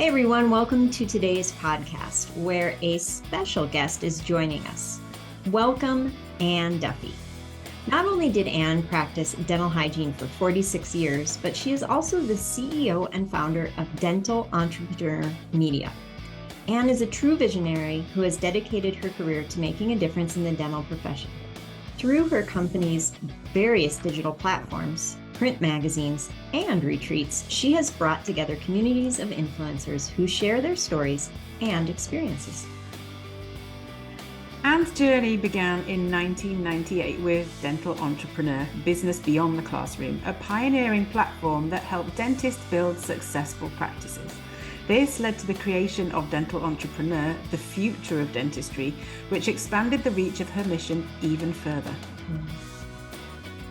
Hey everyone, welcome to today's podcast where a special guest is joining us. Welcome, Ann Duffy. Not only did Ann practice dental hygiene for 46 years, but she is also the CEO and founder of Dental Entrepreneur Media. Ann is a true visionary who has dedicated her career to making a difference in the dental profession. Through her company's various digital platforms, print magazines, and retreats, she has brought together communities of influencers who share their stories and experiences. Ann's journey began in 1998 with Dental Entrepreneur, Business Beyond the Classroom, a pioneering platform that helped dentists build successful practices. This led to the creation of Dental Entrepreneur, the Future of Dentistry, which expanded the reach of her mission even further.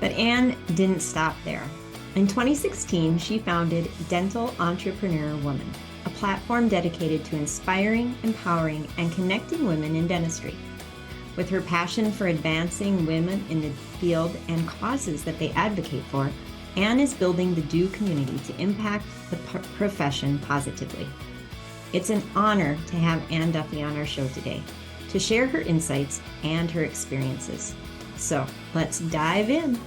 But Ann didn't stop there. In 2016, she founded Dental Entrepreneur Woman, a platform dedicated to inspiring, empowering, and connecting women in dentistry. With her passion for advancing women in the field and causes that they advocate for, Ann is building the DeW community to impact the profession positively. It's an honor to have Ann Duffy on our show today to share her insights and her experiences. So let's dive in.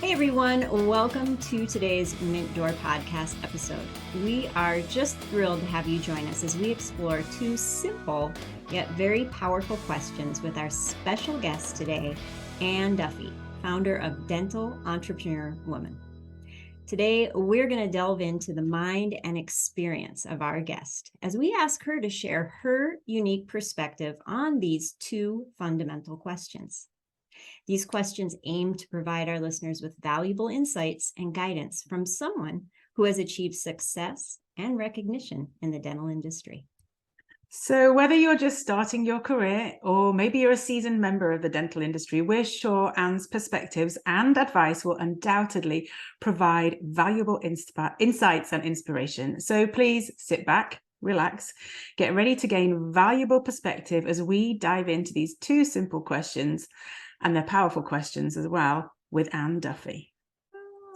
Hey everyone, welcome to today's Mint Door podcast episode. We are just thrilled to have you join us as we explore two simple yet very powerful questions with our special guest today, Ann Duffy, founder of Dental Entrepreneur Woman. Today, we're going to delve into the mind and experience of our guest as we ask her to share her unique perspective on these two fundamental questions. These questions aim to provide our listeners with valuable insights and guidance from someone who has achieved success and recognition in the dental industry. So whether you're just starting your career or maybe you're a seasoned member of the dental industry, we're sure Ann's perspectives and advice will undoubtedly provide valuable insights and inspiration. So please sit back, relax, get ready to gain valuable perspective as we dive into these two simple questions, and they're powerful questions as well, with Ann Duffy.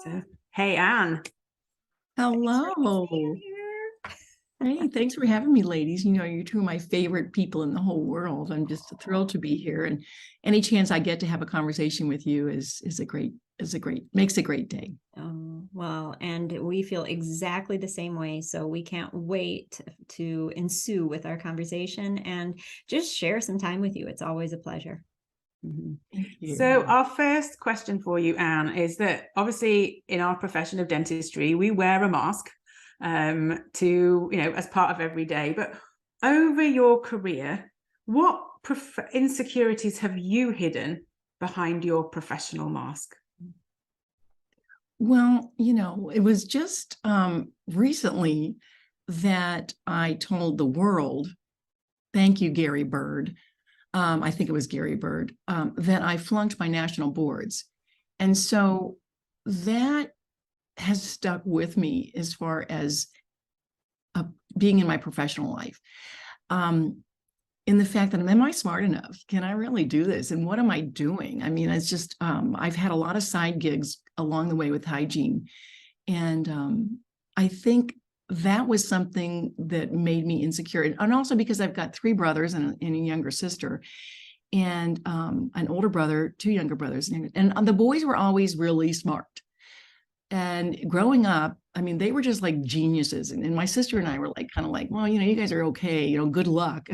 So, hey, Ann. Hello. Hey, thanks for having me, ladies. You know, you're two of my favorite people in the whole world. I'm just thrilled to be here. And any chance I get to have a conversation with you makes a great day. Oh, well, and we feel exactly the same way. So we can't wait to ensue with our conversation and just share some time with you. It's always a pleasure. Mm-hmm. So our first question for you, Ann, is that obviously in our profession of dentistry, we wear a mask as part of every day. But over your career, what insecurities have you hidden behind your professional mask? Well, it was just recently that I told the world, thank you, Gary Bird. I think it was Gary Bird, that I flunked my national boards. And so that has stuck with me as far as being in my professional life. In the fact that, am I smart enough? Can I really do this? And what am I doing? I mean, it's just, I've had a lot of side gigs along the way with hygiene. And I think that was something that made me insecure. And also because I've got three brothers and a younger sister, and an older brother, two younger brothers. And the boys were always really smart. And growing up, I mean, they were just like geniuses. And my sister and I were kind of like, well, you guys are okay, good luck.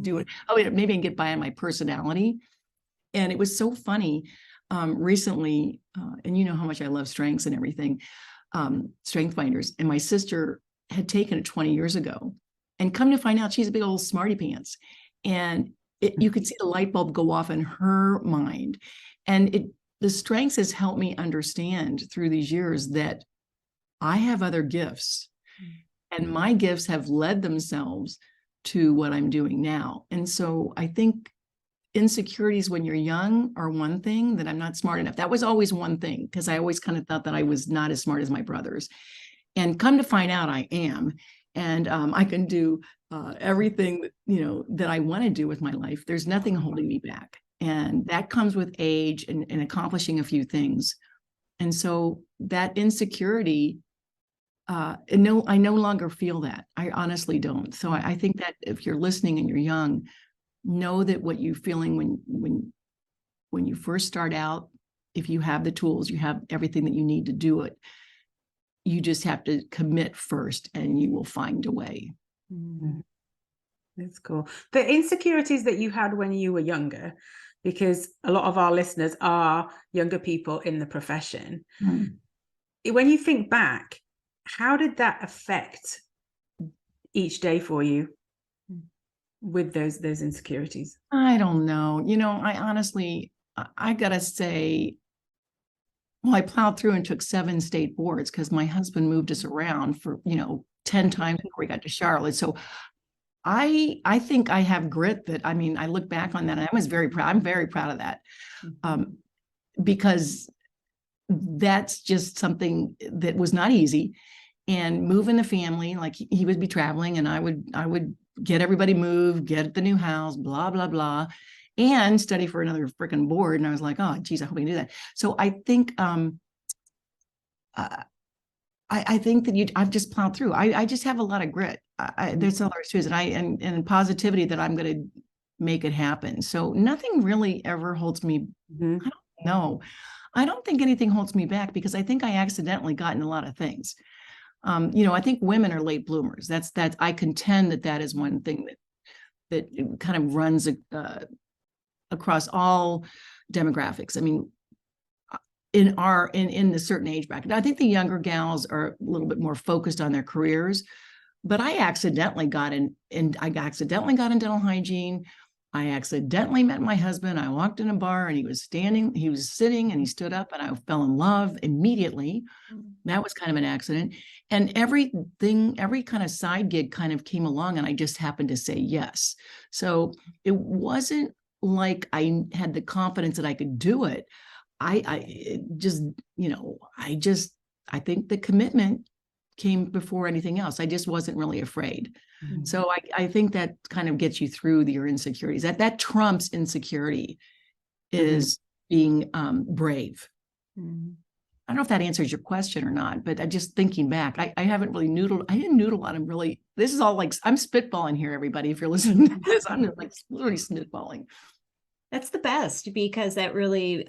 Do it. Oh, maybe I can get by on my personality. And it was so funny recently, and you know how much I love strengths and everything, strength finders. And my sister had taken it 20 years ago, and come to find out she's a big old smarty pants. And you could see the light bulb go off in her mind. And the strengths has helped me understand through these years that I have other gifts, and my gifts have led themselves to what I'm doing now. And so I think insecurities when you're young are one thing, that I'm not smart enough. That was always one thing, because I always kind of thought that I was not as smart as my brothers. And come to find out I am. And I can do everything that I want to do with my life. There's nothing holding me back. And that comes with age and accomplishing a few things. And so that insecurity I no longer feel that. I honestly don't. So I think that if you're listening and you're young, know that what you're feeling when you first start out, if you have the tools, you have everything that you need to do it, you just have to commit first and you will find a way. Mm. That's cool. The insecurities that you had when you were younger, because a lot of our listeners are younger people in the profession. Mm. When you think back, how did that affect each day for you with those insecurities? I don't know. I honestly, I gotta say, well, I plowed through and took 7 state boards because my husband moved us around for, 10 times before we got to Charlotte. So I think I have grit that, I look back on that and I was very proud. I'm very proud of that. Because that's just something that was not easy. And moving the family, like he would be traveling and I would get everybody moved, get the new house, blah, blah, blah, and study for another freaking board. And I was like, oh, geez, I hope I can do that. So I think, I think that I've just plowed through. I just have a lot of grit. There's all there is, and positivity that I'm going to make it happen. So nothing really ever holds me. I don't know. I don't think anything holds me back because I think I accidentally got in a lot of things. I think women are late bloomers. That's I contend that is one thing that kind of runs across all demographics. In the certain age bracket, I think the younger gals are a little bit more focused on their careers. But I accidentally got in dental hygiene. I accidentally met my husband. I walked in a bar and he was sitting and he stood up and I fell in love immediately. That was kind of an accident. And every kind of side gig kind of came along and I just happened to say yes. So it wasn't like I had the confidence that I could do it. I think the commitment came before anything else. I just wasn't really afraid. Mm-hmm. So I think that kind of gets you through your insecurities. That trumps insecurity is being brave. Mm-hmm. I don't know if that answers your question or not, but just thinking back, I haven't really noodled. I didn't noodle on them really. This is all like, I'm spitballing here, everybody. If you're listening to this, I'm like literally spitballing. That's the best because that really,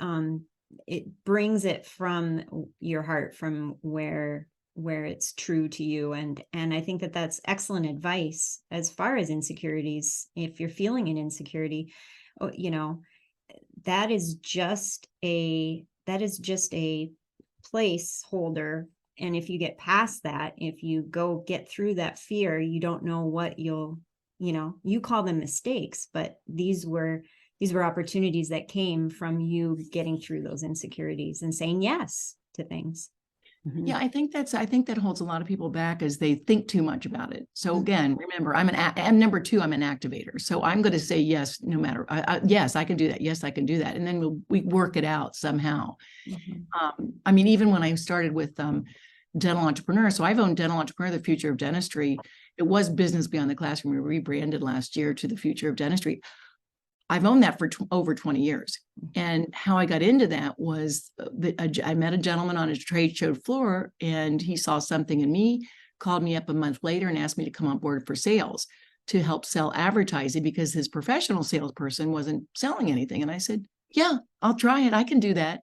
it brings it from your heart, from where it's true to you. And I think that that's excellent advice as far as insecurities. If you're feeling an insecurity, that is just a placeholder. And if you get past that, if you get through that fear, you don't know what you call them mistakes, but these were opportunities that came from you getting through those insecurities and saying yes to things. Mm-hmm. Yeah, I think that holds a lot of people back as they think too much about it. So again, remember, I'm number 2, I'm an activator. So I'm going to say yes, no matter, yes, I can do that. Yes, I can do that. And then we work it out somehow. Mm-hmm. Even when I started with Dental Entrepreneur, so I've owned Dental Entrepreneur, the Future of Dentistry. It was Business Beyond the Classroom. We rebranded last year to the Future of Dentistry. I've owned that for over 20 years. And how I got into that was I met a gentleman on a trade show floor and he saw something in me, called me up a month later and asked me to come on board for sales to help sell advertising because his professional salesperson wasn't selling anything. And I said, yeah, I'll try it. I can do that.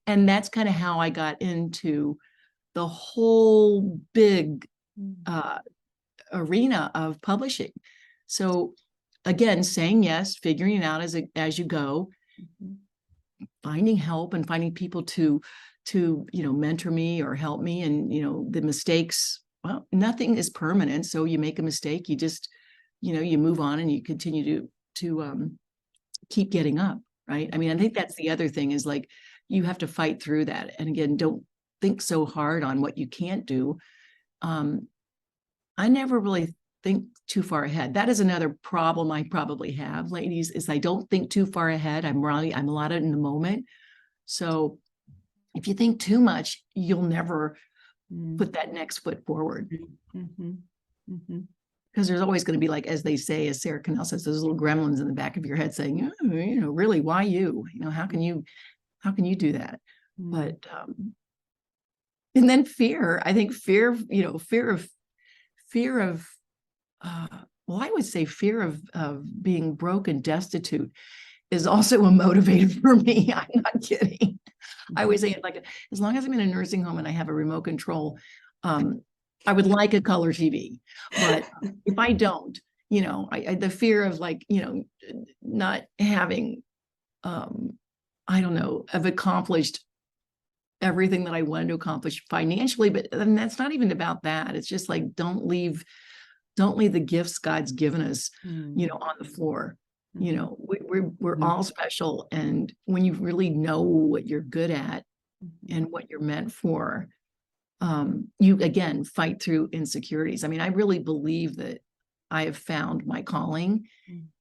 And that's kind of how I got into the whole big arena of publishing. So again, saying yes, figuring it out as you go, finding help and finding people to mentor me or help me. And the mistakes, well, nothing is permanent. So you make a mistake, you just you move on and you continue to keep getting up, right? I think that's the other thing is like you have to fight through that. And again, don't think so hard on what you can't do. I never really think too far ahead. That is another problem I probably have, ladies, is I don't think too far ahead. I'm a lot in the moment. So if you think too much, you'll never put that next foot forward. Because there's always going to be, like, as they say, as Sarah Cannell says, those little gremlins in the back of your head saying, really, why you? How can you do that? But And then fear, I think fear, well, I would say fear of being broke and destitute is also a motivator for me. I'm not kidding. I always say it like, as long as I'm in a nursing home and I have a remote control, I would like a color TV. But if I don't, the fear of not having, I don't know, have accomplished everything that I wanted to accomplish financially, but then that's not even about that. It's just like, don't leave the gifts God's given us, on the floor. We're all special. And when you really know what you're good at and what you're meant for, you again fight through insecurities. I mean, I really believe that I have found my calling,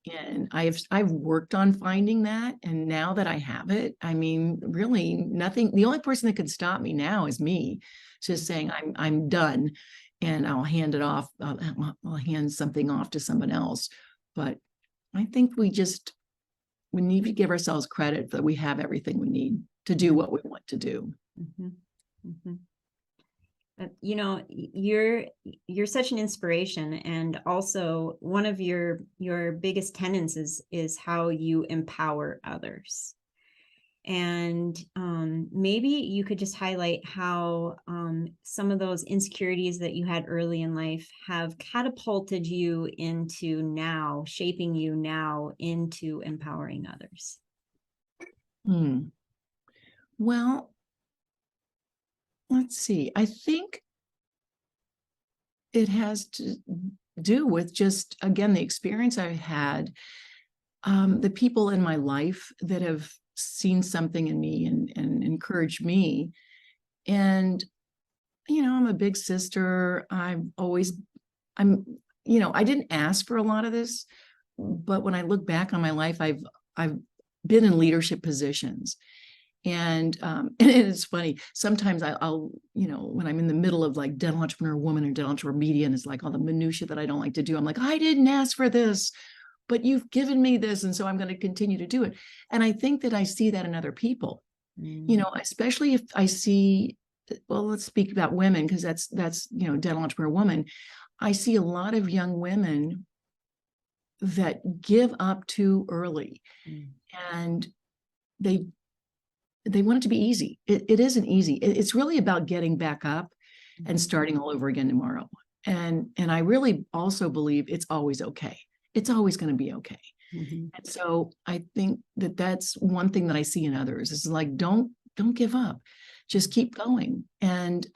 and I've worked on finding that. And now that I have it, I mean, really nothing, the only person that can stop me now is me, just saying I'm done, and I'll hand it off. I'll hand something off to someone else. But I think we need to give ourselves credit that we have everything we need to do what we want to do. You're such an inspiration, and also one of your biggest tenets is how you empower others. And maybe you could just highlight how some of those insecurities that you had early in life have catapulted you into now, shaping you now into empowering others. Well, let's see. I think it has to do with just, again, the experience I've had, the people in my life that have seen something in me and encouraged me. And, I'm a big sister. I didn't ask for a lot of this, but when I look back on my life, I've been in leadership positions. And it's funny, sometimes I'll, when I'm in the middle of like dental entrepreneur woman or dental entrepreneur media, and it's like all the minutia that I don't like to do, I'm like, I didn't ask for this, but you've given me this, and so I'm going to continue to do it. And I think that I see that in other people, especially if I see, well, let's speak about women, because that's dental entrepreneur woman. I see a lot of young women that give up too early, and they want it to be easy. It isn't easy. It's really about getting back up and starting all over again tomorrow. And I really also believe it's always okay. It's always going to be okay. And so I think that that's one thing that I see in others is like, don't give up, just keep going. And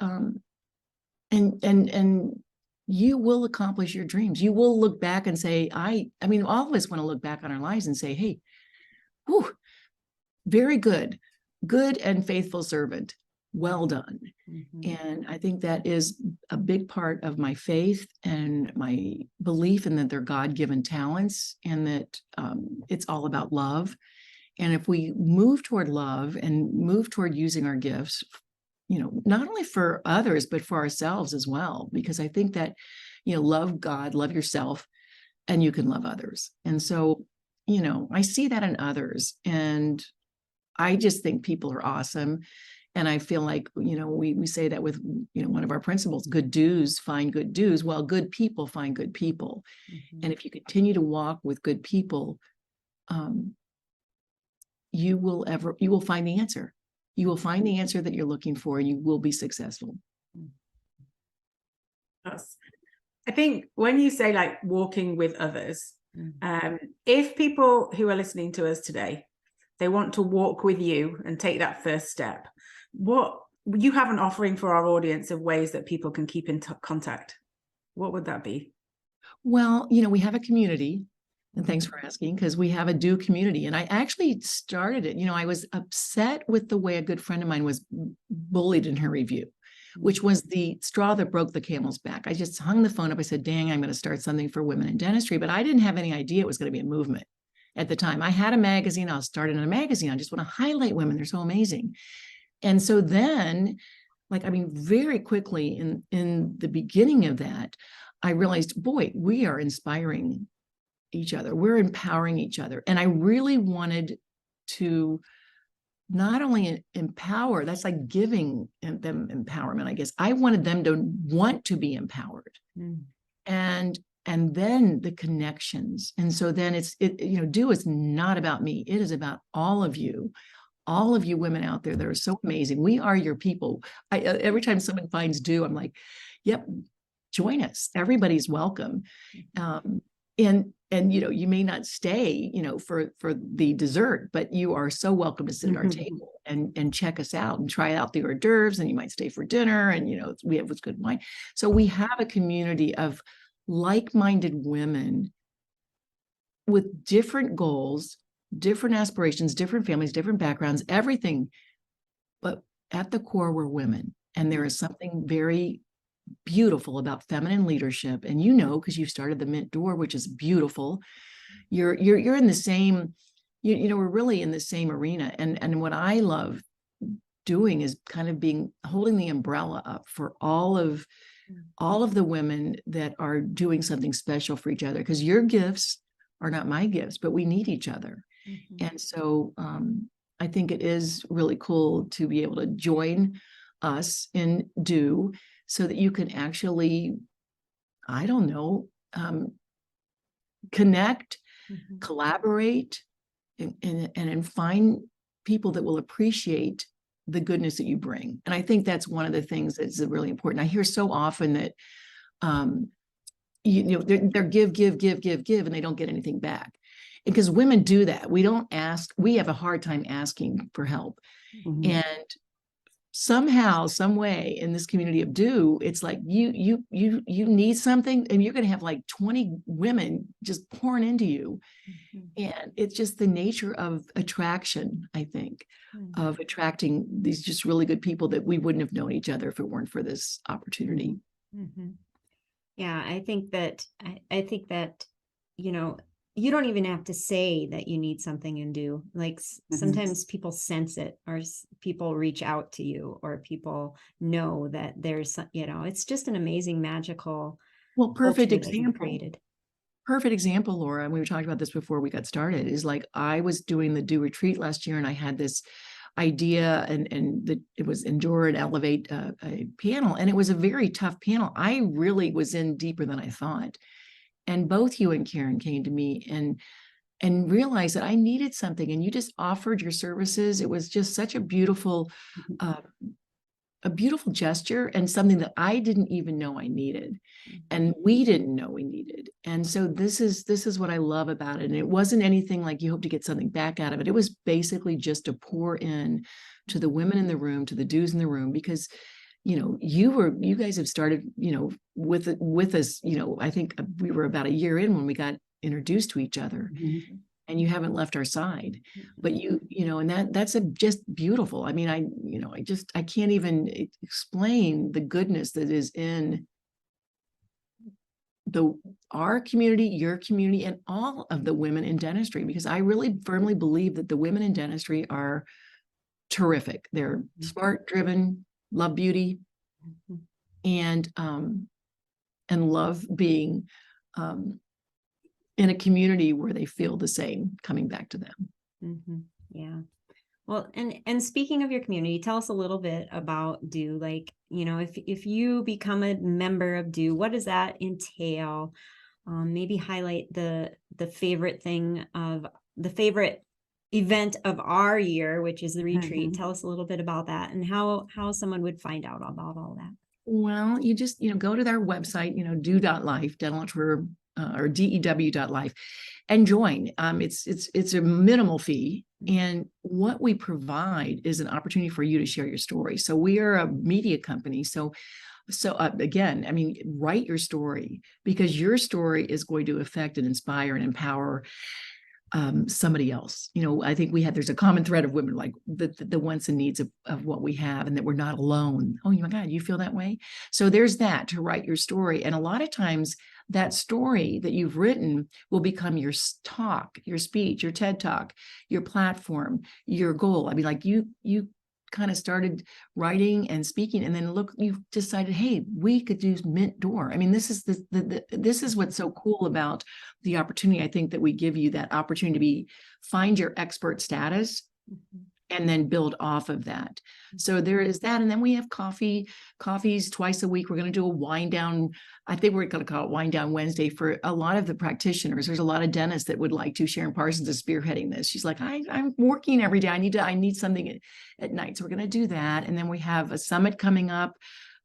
you will accomplish your dreams. You will look back and say, I mean, all of us want to look back on our lives and say, hey, whew, very good and faithful servant. Well done. And I think that is a big part of my faith and my belief in that they're God-given talents, and that it's all about love. And if we move toward love and move toward using our gifts, not only for others, but for ourselves as well, because I think that, love God, love yourself, and you can love others. And so, I see that in others, and I just think people are awesome. And I feel like, we say that with, one of our principles, good do's find good do's. Well, good people find good people. And if you continue to walk with good people, you will find the answer. You will find the answer that you're looking for, and you will be successful. I think when you say like walking with others, if people who are listening to us today, they want to walk with you and take that first step, what you have an offering for our audience of ways that people can keep in contact, what would that be? Well, we have a community, and thanks for asking, because we have a DeW community, and I actually started it. I was upset with the way a good friend of mine was bullied in her review, which was the straw that broke the camel's back. I just hung the phone up. I said, dang, I'm going to start something for women in dentistry, but I didn't have any idea it was going to be a movement. At the time, I had a magazine. I was starting a magazine. I just want to highlight women. They're so amazing. And so then, very quickly in the beginning of that, I realized, boy, we are inspiring each other. We're empowering each other. And I really wanted to not only empower, that's like giving them empowerment, I guess. I wanted them to want to be empowered. And then the connections. And so then DeW is not about me. It is about all of you women out there that are so amazing. We are your people. Every time someone finds DeW, I'm like, yep, join us. Everybody's welcome. And you may not stay, for the dessert, but you are so welcome to sit at our table and check us out and try out the hors d'oeuvres, and you might stay for dinner, and we have what's good wine. So we have a community of like-minded women with different goals, different aspirations, different families, different backgrounds, everything. But at the core, we're women. And there is something very beautiful about feminine leadership. And because you started the Mint Door, which is beautiful. You're in the same, we're really in the same arena. And what I love doing is kind of holding the umbrella up for all of the women that are doing something special for each other, because your gifts are not my gifts, but we need each other. And so I think it is really cool to be able to join us in DeW, so that you can actually, I don't know, connect, collaborate, and find people that will appreciate the goodness that you bring. And I think that's one of the things that's really important. I hear so often that, they're give, and they don't get anything back. Because women do that. We don't ask, we have a hard time asking for help. And somehow, some way in this community of DeW, it's like you need something, and you're going to have like 20 women just pouring into you. And it's just the nature of attraction, I think, of attracting these just really good people that we wouldn't have known each other if it weren't for this opportunity. Yeah, I think that you don't even have to say that you need something in DeW. Like sometimes people sense it, or people reach out to you, or people know that there's, it's just an amazing, magical. Well, perfect example, Laura, and we were talking about this before we got started, is like I was doing the DeW retreat last year, and I had this idea, and it was Endure and Elevate a panel, and it was a very tough panel. I really was in deeper than I thought. And both you and Karen came to me and realized that I needed something, and you just offered your services. It was just such a beautiful gesture, and something that I didn't even know I needed, and we didn't know we needed. And so this is what I love about it. And it wasn't anything like you hope to get something back out of it. It was basically just to pour in to the women in the room, to the DeWs in the room, because you guys have started, with us, I think we were about a year in when we got introduced to each other, and you haven't left our side, but and that's just beautiful. I mean, I can't even explain the goodness that is in our community, your community, and all of the women in dentistry, because I really firmly believe that the women in dentistry are terrific. They're smart, driven, love beauty, and love being in a community where they feel the same coming back to them. Yeah. Well, and speaking of your community, tell us a little bit about DeW. Like, if you become a member of DeW, what does that entail? Maybe highlight the favorite event of our year, which is the retreat. Tell us a little bit about that, and how someone would find out about all that. Well, you just, go to their website, DeW.Life, dental entrepreneur, or DEW.Life, and join. It's a minimal fee. And what we provide is an opportunity for you to share your story. So we are a media company. So again, I mean, write your story, because your story is going to affect and inspire and empower somebody else. I think there's a common thread of women, like the wants and needs of what we have, and that we're not alone. Oh my God, you feel that way? So there's that, to write your story. And a lot of times that story that you've written will become your talk, your speech, your TED Talk, your platform, your goal. I mean, like you kind of started writing and speaking, and then look, you've decided, hey, we could do Mint Door. I mean, this is what's so cool about the opportunity. I think that we give you that opportunity to find your expert status, and then build off of that. So there is that. And then we have coffees twice a week. We're going to do a wind down. I think we're going to call it Wind Down Wednesday for a lot of the practitioners. There's a lot of dentists that would like to. Sharon Parsons is spearheading this. She's like, I'm working every day. I need something at night. So we're going to do that. And then we have a summit coming up,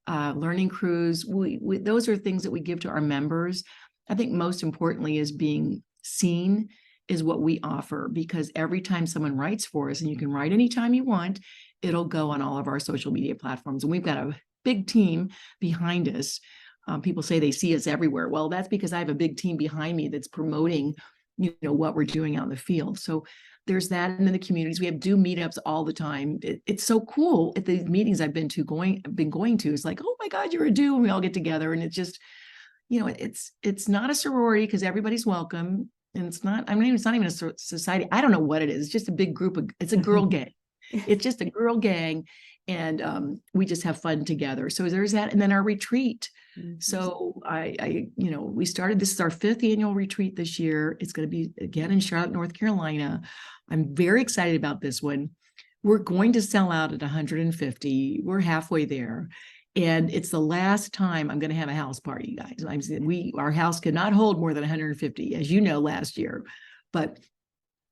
learning cruise. Those are things that we give to our members. I think most importantly is being seen is what we offer, because every time someone writes for us, and you can write anytime you want, it'll go on all of our social media platforms. And we've got a big team behind us. People say they see us everywhere. Well, that's because I have a big team behind me that's promoting, what we're doing out in the field. So there's that. And then the communities, we have DeW meetups all the time. It's so cool at the meetings I've been going to. It's like, oh my God, you're a DeW, and we all get together. And it's just, it's not a sorority because everybody's welcome. And it's not even a society. I don't know what it is. It's just a big group it's a girl gang. It's just a girl gang. And we just have fun together. So there's that. And then our retreat. So we started, this is our 5th annual retreat this year. It's going to be again in Charlotte, North Carolina. I'm very excited about this one. We're going to sell out at 150. We're halfway there. And it's the last time I'm going to have a house party, guys. Our house could not hold more than 150, as you know, last year. But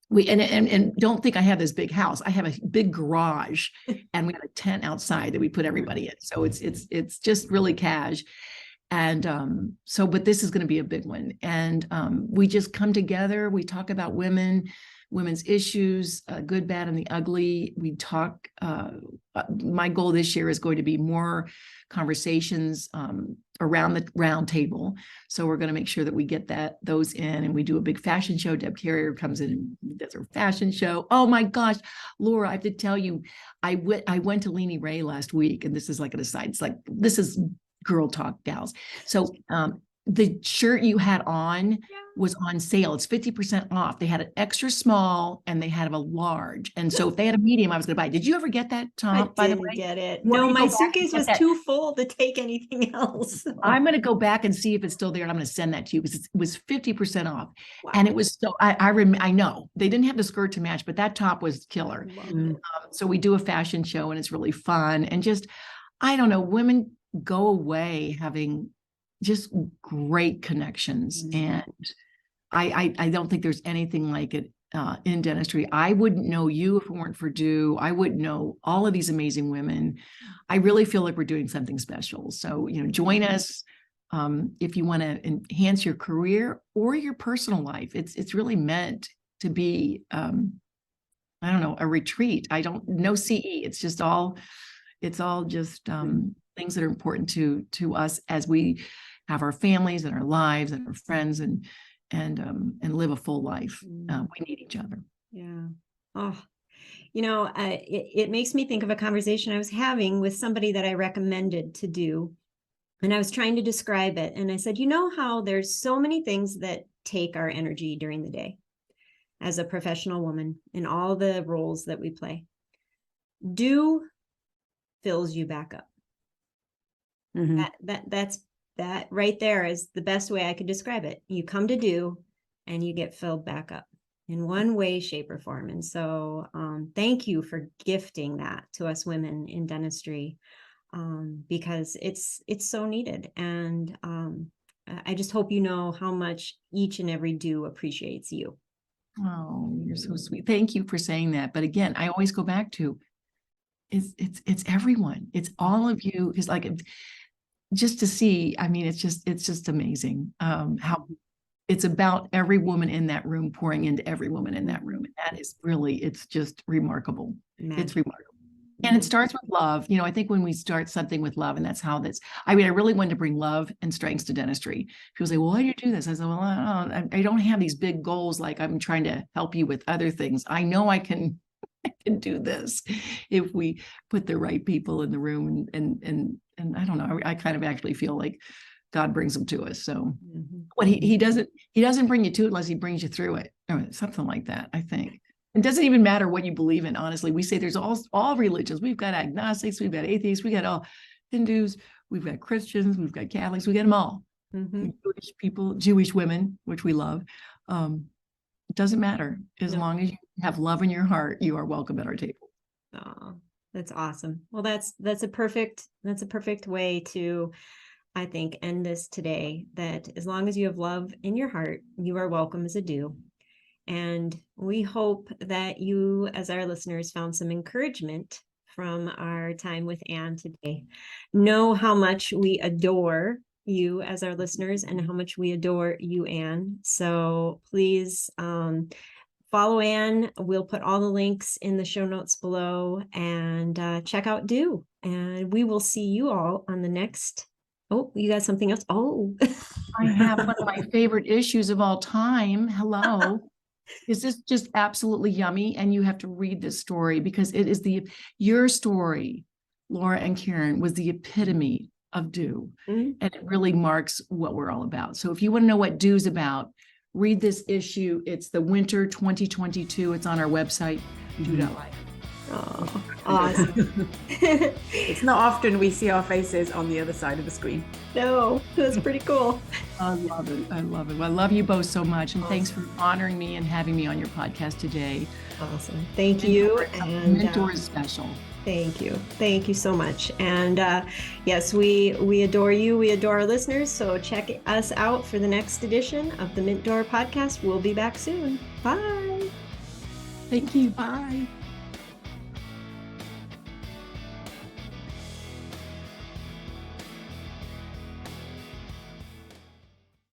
and don't think I have this big house. I have a big garage, and we have a tent outside that we put everybody in. So it's just really cash. And but this is going to be a big one. And we just come together. We talk about women's issues, good, bad, and the ugly. We talk, my goal this year is going to be more conversations around the round table. So we're going to make sure that we get those in, and we do a big fashion show. Deb Carrier comes in and does her fashion show. Oh my gosh, Laura, I have to tell you, I went to Leanie Ray last week, and this is like an aside. It's like, this is girl talk, gals. So the shirt you had on was on sale. It's 50% off. They had an extra small and they had a large. And so if they had a medium, I was going to buy it. Did you ever get that, Tom? I didn't get it. No, my suitcase was too full to take anything else. I'm going to go back and see if it's still there, and I'm going to send that to you, because it was 50% off. Wow. And it was so, I know they didn't have the skirt to match, but that top was killer. So we do a fashion show, and it's really fun. And just, I don't know, women go away having just great connections. And I don't think there's anything like it in dentistry. I wouldn't know you if it weren't for DeW. I wouldn't know all of these amazing women. I really feel like we're doing something special. So, join us if you want to enhance your career or your personal life. It's really meant to be, I don't know, a retreat. No CE. It's all just things that are important to us as we have our families and our lives and our friends and live a full life. We need each other. Yeah. Oh, it makes me think of a conversation I was having with somebody that I recommended to DeW. And I was trying to describe it. And I said, how there's so many things that take our energy during the day as a professional woman in all the roles that we play. DeW fills you back up. That right there is the best way I could describe it. You come to DeW and you get filled back up in one way, shape, or form. And so thank you for gifting that to us women in dentistry, because it's so needed. And I just hope you know how much each and every DeW appreciates you. Oh, you're so sweet. Thank you for saying that. But again, I always go back to it's everyone. It's all of you. Because just to see, it's just amazing how it's about every woman in that room pouring into every woman in that room. And that is really, it's just remarkable. It's remarkable. And it starts with love. I think when we start something with love, and that's how I really wanted to bring love and strengths to dentistry. People say, well, why do you do this? I said, well, I don't have these big goals. Like, I'm trying to help you with other things. I know I can do this if we put the right people in the room, and I don't know, I kind of actually feel like God brings them to us. So what he doesn't bring you to it unless he brings you through it, or something like that. I think it doesn't even matter what you believe in. Honestly, we say there's all religions. We've got agnostics, we've got atheists, we got all Hindus, we've got Christians, we've got Catholics, we got them all. Jewish people, Jewish women, which we love. It doesn't matter. As long as you have love in your heart, you are welcome at our table. Oh, that's awesome. Well, that's a perfect way to, I think, end this today, that as long as you have love in your heart, you are welcome as a DeW. And we hope that you, as our listeners, found some encouragement from our time with Ann today. Know how much we adore you as our listeners and how much we adore you, Ann. So please follow Ann. We'll put all the links in the show notes below, and check out DeW. And we will see you all on the next. Oh, you got something else? Oh, I have one of my favorite issues of all time. Hello. Is this just absolutely yummy? And you have to read this story because it is your story, Laura and Karen, was the epitome of DeW. And it really marks what we're all about. So if you want to know what DeW's about, read this issue. It's the winter 2022. It's on our website, DeW.Life. Oh, awesome. It's not often we see our faces on the other side of the screen. No, that's pretty cool. I love it. I love it. Well, I love you both so much. And thanks for honoring me and having me on your podcast today. Awesome. Thank you. And Mentor is special. Thank you. Thank you so much. And yes, we adore you. We adore our listeners. So check us out for the next edition of the Mint Door podcast. We'll be back soon. Bye. Thank you. Bye.